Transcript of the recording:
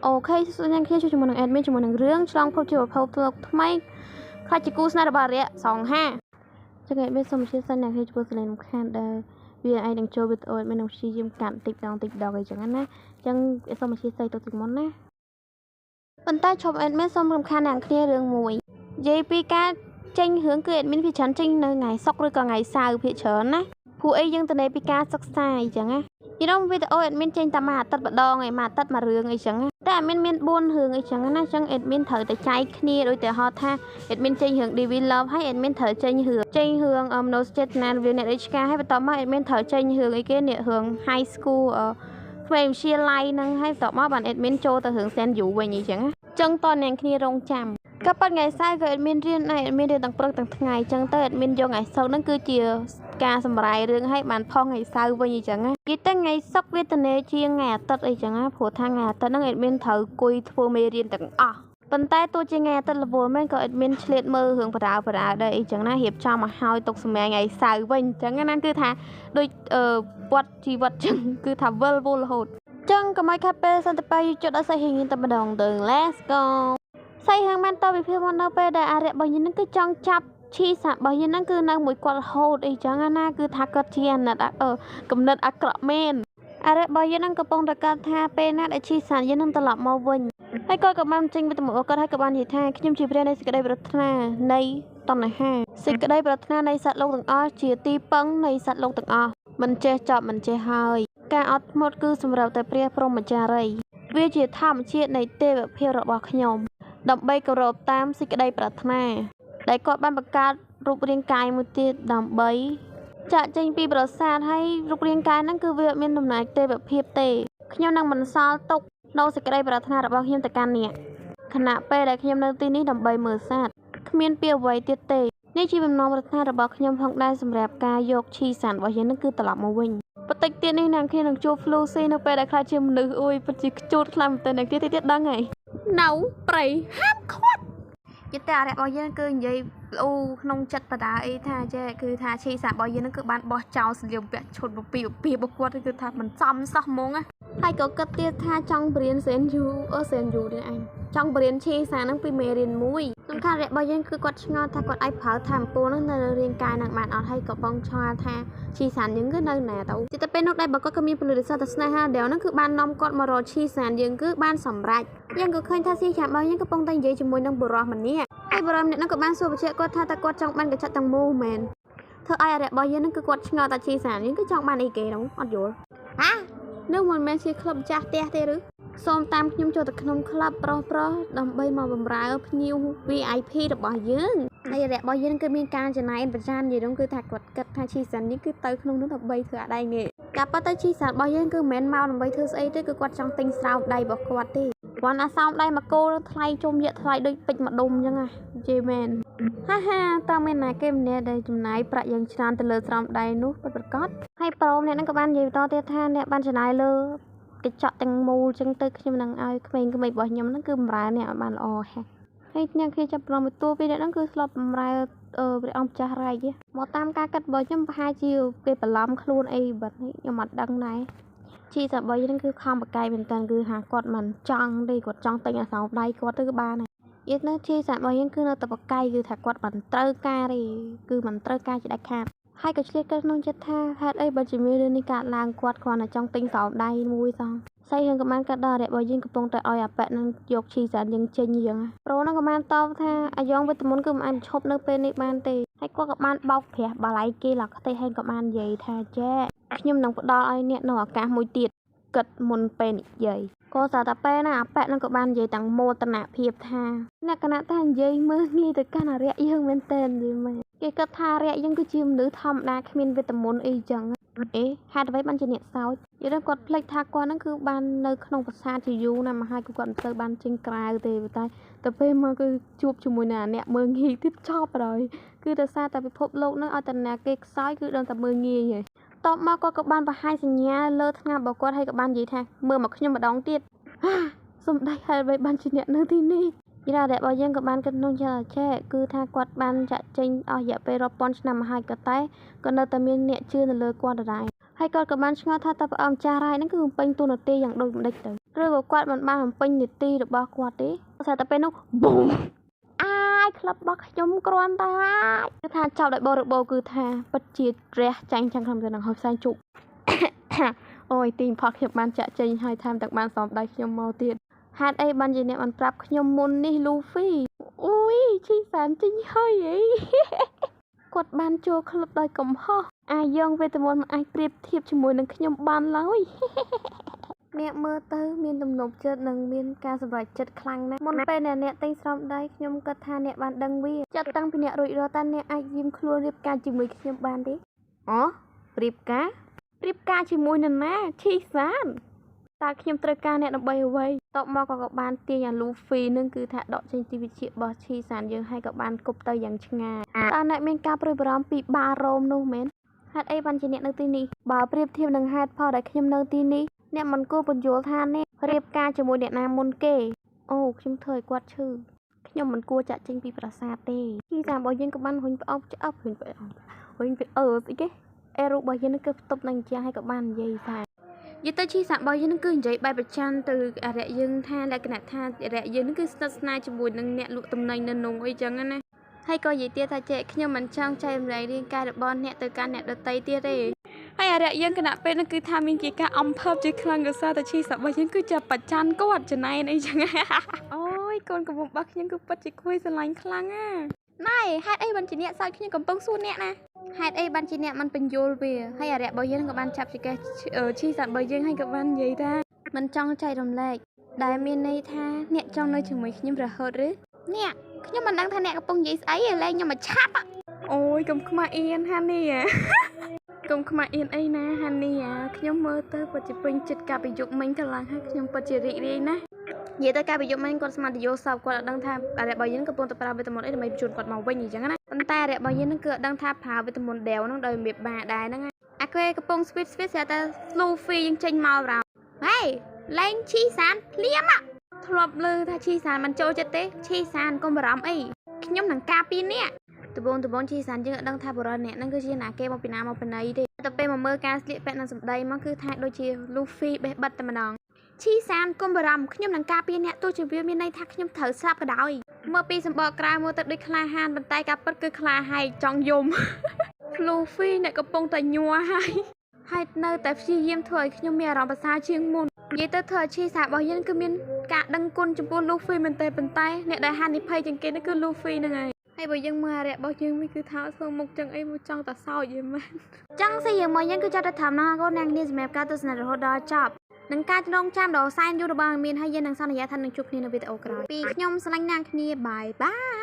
អូខេសួស្តីអ្នកគ្នាជួយជាមួយនឹង admin ជាមួយនឹងរឿងឆ្លងភពជាប្រភពលោកថ្មីខ្លាចជាគូស្នេហ៍របស់រយៈសង្ហាចឹង admin សូមអធិស្ឋានអ្នកគ្នាជួយសលេងរំខានដែលវាអាចនឹងចូលវីដេអូ admin នឹងព្យាយាមកាត់តិចដងអីចឹងណាចឹងសូមអធិស្ឋានទៅមុនណាប៉ុន្តែឈប់ admin សូមរំខានអ្នកគ្នារឿងមួយនិយាយពីការចេញរឿងគឺ admin ភាគច្រើនចេញនៅថ្ងៃសុក្រឬក៏ថ្ងៃសៅរ៍ភាគច្រើនណាព្រោះអីយើងទៅនៃពីការសិក្សាអីចឹងណាយល់វីដេអូ admin ចេញតែមួយអាទិត្យម្ដងឯមួយអាទិត្យមួយរឿងអីចឹងតែ admin មាន4រឿងអីចឹងណាចឹង admin ត្រូវតែចែកគ្នាដូចតែហៅថា admin ចេញរឿង DV Love ហើយ admin ត្រូវចេញរឿង No State ណារឿងអ្នករាជការហើយបន្ទាប់មក admin ត្រូវចេញរឿងអីគេនេះរឿង High School ធ្វើវិទ្យាល័យហ្នឹងហើយបន្ទាប់មកបាន admin ចូលទៅរឿង Send You វិញអីចឹងចឹងតអ្នកគ្នារងចាំក៏ប៉ុន្តែថ្ងៃសៅរ៍ក៏ admin រៀនដែរ admin រៀនទាំងព្រឹកទាំងថ្ងៃចឹងទៅ admin យកថ្ងៃសុក្រហ្នឹងគឺជាការសម្រាយរឿងឲ្យបានផងថ្ងៃសៅរ៍វិញអីចឹងណាគេតែថ្ងៃសុក្រវេទនាជាងថ្ងៃអាទិត្យអីចឹងណាព្រោះថាថ្ងៃអាទិត្យហ្នឹង admin ត្រូវគួយធ្វើមេរៀនទាំងអស់ប៉ុន្តែទោះជាថ្ងៃអាទិត្យរវល់មែនក៏ admin ឆ្លៀតមើលរឿងបដាដែរអីចឹងណារៀបចំមកឲ្យទុកសម្រាប់ថ្ងៃសៅរ៍វិញចឹងណាគឺថាដូចវត្តជីវិតចឹងគឺថាវិលវល់រហូតចឹងកុំឲ្យខាត់ពេលសន្តិបាយចុចដល់សៃហៀងតែម្ដងទៅ Let's go សៃហៀងបានតវិភាគមកនៅពេលដែលអារៈរបស់យើងហ្នឹងគឺចង់ចាប់ឈីសារបស់យើងហ្នឹងគឺនៅមួយគាត់រហូតអីចឹងណាគឺថាគាត់ជាអាណិតកំណត់អាក្រក់មែនអារៈរបស់យើងហ្នឹងកំពុងតែកាត់ថាពេលណាដែលឈីសាយើងនឹងត្រឡប់មកវិញហើយគាត់ក៏បានចេញវិទ្យុគាត់ហើយក៏បាននិយាយថាខ្ញុំជាព្រះនៃសេចក្តីប្រាថ្នានៃតណ្ហាសេចក្តីប្រាថ្នានៃសត្វលោកទាំងអស់ជាទីពឹងនៃសត្វលោកទាំងអស់មិនចេះចប់មិនចេះហើយការអត់ធ្មត់គឺសម្រាប់តែព្រះព្រហ្មចារីវាជាធម្មជាតិនៃទេវភាពរបស់ខ្ញុំដើម្បីគោរពតាមសេចក្តីប្រាថ្នាដែលគាត់បានបង្កើតរូបរាងកាយមួយទៀតដើម្បីចាក់ចេញពីប្រាសាទហើយរូបរាងកាយហ្នឹងគឺវាមានដំណើរទេវភាពទេខ្ញុំនឹងបន្សល់ទុកនៅសេចក្តីប្រាថ្នារបស់ខ្ញុំទៅកាន់អ្នកខណៈពេលដែលខ្ញុំនៅទីនេះដើម្បីមើលសត្វគ្មានពីអ្វីទៀតទេនេះជាបំណងប្រាថ្នារបស់ខ្ញុំផងដែរសម្រាប់ការយកឈីសានរបស់យើងនឹងគឺត្រឡប់មកវិញបន្តិចទៀតនេះអ្នកគ្នានឹងជួប Flucy នៅពេលដែលខ្លាចជាមនុស្សអុយពិតជាខ្ជូតខ្លាំងមែនទែនអ្នកគ្នាទៀតដឹងហើយនៅប្រៃហាប់ខ្វាត់យតែអារៈរបស់យើងគឺនិយាយអូក្នុងចិត្តបដាអីថាចេះគឺថាឈីសារបស់យើងនឹងគឺបានបោះចោលសលៀមពាក់ឈុតពីរបស់គាត់គឺថាមិនសមសោះហ្មងហើយក៏គិតទៀតថាចង់បរៀនសេនយូនេះឯងចង់បរៀនឈីសានឹងពីមេរៀនមួយសំខាន់អារៈរបស់យើងគឺគាត់ឆ្ងល់ថាគាត់អាចប្រើធម្មពលនឹងនៅរាងកាយនឹងបានអត់ហើយក៏បងឆ្ងល់ថាឈីសានយើងគឺនៅណាទៅតែពេលនោះដែរបើគាត់ក៏មានពលិសតែស្នេហាដែលនឹងគឺបាននាំគាត់មករកឈីសានយើងគឺបានសម្រេចយើងក៏ឃើញថាស៊ីចាំរបស់យើងកំពុងតែនិយាយជាមួយនឹងបុរសម្នាក់ហើយបុរសម្នាក់នឹងក៏បានសួរបញ្ជាក់គាត់ថាតើគាត់ចង់បានកញ្ចក់ទាំងមូលមែនធ្វើឲ្យអារៈរបស់យើងនឹងគឺគាត់ឆ្ងល់ថាឈីសានយើងគឺចង់បានអីគេនោះអត់យល់នោះមិនមែនជាក្លឹបចាស់ផ្ទះទេឬសូមតាមខ្ញុំចូលទៅក្នុងក្លឹបប្រុសដើម្បីមកបម្រើភ្ញៀវ VIP របស់យើងហើយអារៈរបស់យើងគឺមានការចំណាយប្រចាំនិយាយនោះគឺថាគាត់គិតថាឈីសាននេះគឺទៅក្នុងនោះដើម្បីធ្វើអីងាយការប៉ុន្តែឈីសានរបស់យើងគឺមិនមែនមកដើម្បីធ្វើស្អីទេគឺគាត់ចង់ទិញស្រោមដៃរបស់គាត់ទេគាត់អាសោមដៃមកគោថ្លៃជុំយកថ្លៃដូចពេជ្រម្ដុំអញ្ចឹងណាជេមែនហាតើមានណាគេម្នាក់ដែលចំណាយប្រាក់យ៉ាងច្រើនទៅលើស្រោមដៃនោះពិតប្រាកដហើយប្រូមអ្នកហ្នឹងក៏បាននិយាយបន្តទៀតថាអ្នកបានចំណាយលើកញ្ចក់ទាំងមូលអញ្ចឹងទៅខ្ញុំនឹងឲ្យក្មេងៗរបស់ខ្ញុំហ្នឹងគឺបម្រើអ្នកឲ្យបានល្អហេះហើយអ្នកគេចាប់ប្រមមួយតួពីអ្នកហ្នឹងគឺស្លប់បម្រើព្រះអង្គម្ចាស់រាជមកតាមការកាត់របស់ខ្ញុំប្រហែលជាគេបន្លំខ្លួនអីបាត់ខ្ញុំអត់ដឹងដែរជីសាបីហ្នឹងគឺខំបកាយមែនតើគឺហាគាត់មិនចង់ទេគាត់ចង់ទិញអាសោដៃគាត់ទៅបានហើយយេនៅជីសាបីហ្នឹងគឺនៅតែបកាយគឺថាគាត់មិនត្រូវការទេគឺមិនត្រូវការជាដាច់ខាតហើយក៏ឆ្លៀតក្នុងចិត្តថាហេតុអីបើជាមានរឿងនេះកើតឡើងគាត់គ្រាន់តែចង់ទិញសោដៃមួយសោះស្អីហ្នឹងក៏បានកាត់ដល់រយៈរបស់យើងកំពុងតែឲ្យអាប៉ែនឹងយកឈីសានយើងចេញយ៉ាងប្រូហ្នឹងក៏បានតបថាអាយ៉ងវិតមុនគឺមិនអាចឈប់នៅពេលនេះបានទេហើយគាត់ក៏បានបោកប្រាស់បាល័យគេឡខ្ទេហើយក៏បាននិយាយថាចេះខ្ញុំនឹងផ្ដល់ឲ្យអ្នកនៅឱកាសមួយទៀតគិតមុនពេលនិយាយក៏សារតែពេលណាអាប៉ែនឹងក៏បាននិយាយទាំងមោទនភាពថាអ្នកគណៈថានិយាយមើលងាយទៅកាន់អារយៈយើងមែនតើនិយាយមែនគេគិតថាអារយៈយើងគឺជាមនុស្សធម្មតាគ្មានវិតមុនអីចឹងហេតុអ្វីបានជាអ្នកសោចយល់គាត់ភ្លេចថាគាត់ហ្នឹងគឺបាននៅក្នុងប្រាសាទជាយូរណាស់មកហើយគាត់មិនទៅបានចេញក្រៅទេតែទៅពេលមកគឺជួបជាមួយនឹងអ្នកមើលងាយទៀតចប់ហើយគឺដោយសារតែពិភពលោកហ្នឹងឲ្យតែអ្នកគេខ្សោយគឺដឹងតែមើលងាយហើយតបមកគាត់ក៏បានបង្ហាញសញ្ញាលើថ្ងាសរបស់គាត់ហើយក៏បាននិយាយថាមើលមកខ្ញុំម្ដងទៀតសំដីហេតុអ្វីបានជាអ្នកនៅទីនេះយល់តែរបស់យើងក៏បានគិតនោះចេះគឺថាគាត់បានចាក់ចេញអស់រយៈពេលរាប់ពាន់ឆ្នាំមកហើយក៏តែក៏នៅតែមានអ្នកជឿនៅលើគាត់ដដែលហើយគាត់ក៏បានឆ្ងល់ថាតើព្រះអង្គចាស់រាយហ្នឹងគឺបំពេញតួនាទីយ៉ាងដូចម្ដេចទៅ ឬក៏គាត់មិនបានបំពេញនីតិរបស់គាត់ទេតែតែពេលនោះប៊ុំអាយក្លឹបរបស់ខ្ញុំគ្រាន់តែគឺថាចោលដោយបរិបូរគឺថាពិតជារះចាញ់ចាំងក្នុងទៅនឹងហើយផ្សែងជក់អូយទីផកខ្ញុំបានចាក់ចេញហើយថែមទាំងបានសំដៅខ្ញុំមកទៀតហេតុអីបានជាអ្នកបានប្រាប់ខ្ញុំមុននេះលូហ្វីអូយឈីសានចេញហើយអីគាត់បានចូលក្លឹបដោយកំហុសអាយ៉ងវេទមន្តមិនអាចប្រៀបធៀបជាមួយនឹងខ្ញុំបានឡើយអ្នកមើលទៅមានទំនុកចិត្តនិងមានការសម្រេចចិត្តខ្លាំងណាស់មុនពេលអ្នកទិញស្រោមដៃខ្ញុំគិតថាអ្នកបានដឹងវាចិត្តតាំងពីអ្នករួចរាល់តើអ្នកអាចយាមខ្លួនរៀបការជាមួយខ្ញុំបានទេអូរៀបការជាមួយនរណាឈីសានតើខ្ញុំត្រូវការអ្នកដើម្បីអ្វីតបមកក៏បានទាញអាលូហ្វីនឹងគឺថាដកចេញពីវិជារបស់ឈីសានយើងហើយក៏បានគប់ទៅយ៉ាងឆ្ងាយតើអ្នកមានការព្រួយបារម្ភពីបារ៉ូមនោះមែនហេតុអីបានជាអ្នកនៅទីនេះបើប្រៀបធៀបនឹងហេតុផលដែលខ្ញុំនៅទីនេះអ្នកមិនគួរបញ្យល់ថាអ្នករៀបការជាមួយអ្នកណាមុនគេអូខ្ញុំធ្វើឲ្យគាត់ឈឺខ្ញុំមិនគួរចាក់ចេញពីប្រាសាទទេឈីសានរបស់យើងក៏បានរុញផ្អោបឆ្អឹបរុញស្អីគេអេរូរបស់យើងនឹងគឺផ្ទប់នឹងជាហើយក៏បាននិយាយថានិយាយទៅឈីសានរបស់យើងនឹងគឺនិយាយបែបប្រច័ណ្ឌទៅអរិយយើងថាលក្ខណៈថាអរិយយើងនឹងគឺស្និទ្ធស្នាលជាមួយនឹងអ្នកលក់ទំនិញនៅនោះអីចឹងណាហើយក៏និយាយទៀតថាចេះខ្ញុំមិនចង់ចែករំលែករាងកាយរបស់អ្នកទៅកាន់អ្នកដទៃទៀតទេហើយអរិយយើងគណៈពេលនោះគឺថាមានជាការអំភើបជាខ្លាំងកសាតែឈីសានរបស់យើងគឺជាប្រច័ណ្ឌគាត់ចំណែនអីចឹងអូយកូនកំពុងរបស់ខ្ញុំគឺពិតជាគួយស្រឡាញ់ខ្លាំងណាណែហេតុអីបានជាអ្នកសើចខ្ញុំកំពុងសួរអ្នកណាហេតុអីបានជាអ្នកមិនបញ្យល់វាហើយអរិយរបស់យើងក៏បានចាប់ជាកេះឈីសានរបស់យើងហើយក៏បាននិយាយថាមិនចង់ចែករំលែកដែលមានន័យថាអ្នកចង់នៅជាមួយខ្ញុំរហូតឬអ្នកខ្ញុំមិនដឹងថាអ្នកកំពុងនិយាយស្អីឯងលែងខ្ញុំមកឆាប់អូយកុំខ្មាស់អៀនហានីកុំខ្មាស់អៀនអីណាហានីខ្ញុំមើលទៅពិតជាពេញចិត្តការប្រយុទ្ធមិញទៅឡើងហើយខ្ញុំពិតជារីករាយណាស់និយាយទៅការប្រយុទ្ធមិញគាត់ស្មានទៅយកសពគាត់អត់ដឹងថាអរិយរបស់យើងកំពុងតែប្រើវេទមន្តអីដើម្បីបញ្ជូនគាត់មកវិញអញ្ចឹងណាប៉ុន្តែអរិយរបស់យើងនឹងគឺអត់ដឹងថាប្រើវេទមន្តដេវហ្នឹងដោយរបៀបបាដែរហ្នឹងអាគេកំពុងស្វីតស្រាប់តែលូហ្វីយើងចេញមកប្រោហេលែងឈីសានភ្លាមធ្លាប់លើថាឈីសានមិនចូលចិត្តទេឈីសានកុំបារម្ភអីខ្ញុំនឹងការពីអ្នកត្បូងឈីសានយើងអត់ដឹងថាបរិយអ្នកហ្នឹងគឺជាណាគេមកពីណាមកពីណីទេតែពេលមកមើលការស្លៀកពាក់និងសម្ដីមកគឺថាដូចជាលូហ្វីបេះបិទតែម្ដងឈីសានកុំបារម្ភខ្ញុំនឹងការពីអ្នកទោះជាវាមានន័យថាខ្ញុំត្រូវស្លាប់ក៏ដោយមើលពីសម្បកក្រៅមើលទៅដូចក្លាហានប៉ុន្តែការពិតគឺក្លាហែកចង់យំលូហ្វីអ្នកកំពុងតែញ័រហើយនៅតែព្យាយាមធ្វើឲ្យខ្ញុំមានអារម្មណ៍ប្រសើរជាងមុននិយាយទៅធ្វើឲ្យឈីសារបស់យើងគឺមានការដឹងគុណចំពោះលូហ្វីមែនទេប៉ុន្តែអ្នកដែលហានិភ័យជាងគេនោះគឺលូហ្វីហ្នឹងហើយហើយបើយើងមើលអរិយរបស់យើងវិញគឺថាធ្វើមុខចឹងអីមកចង់តែសោចយីមែនចង់ស្អីយើងមកយើងគឺចាត់តែធម្មតាកូនអ្នកនាងសម្រាប់ការទស្សនារហូតដល់ចប់នឹងការចងចាំដល់សែនយូររបស់មានហើយយើងនឹងសន្យាថានឹងជួបគ្នានៅវីដេអូក្រោយពីខ្ញុំស្រឡាញ់ណាស់គ្នាបាយបាយ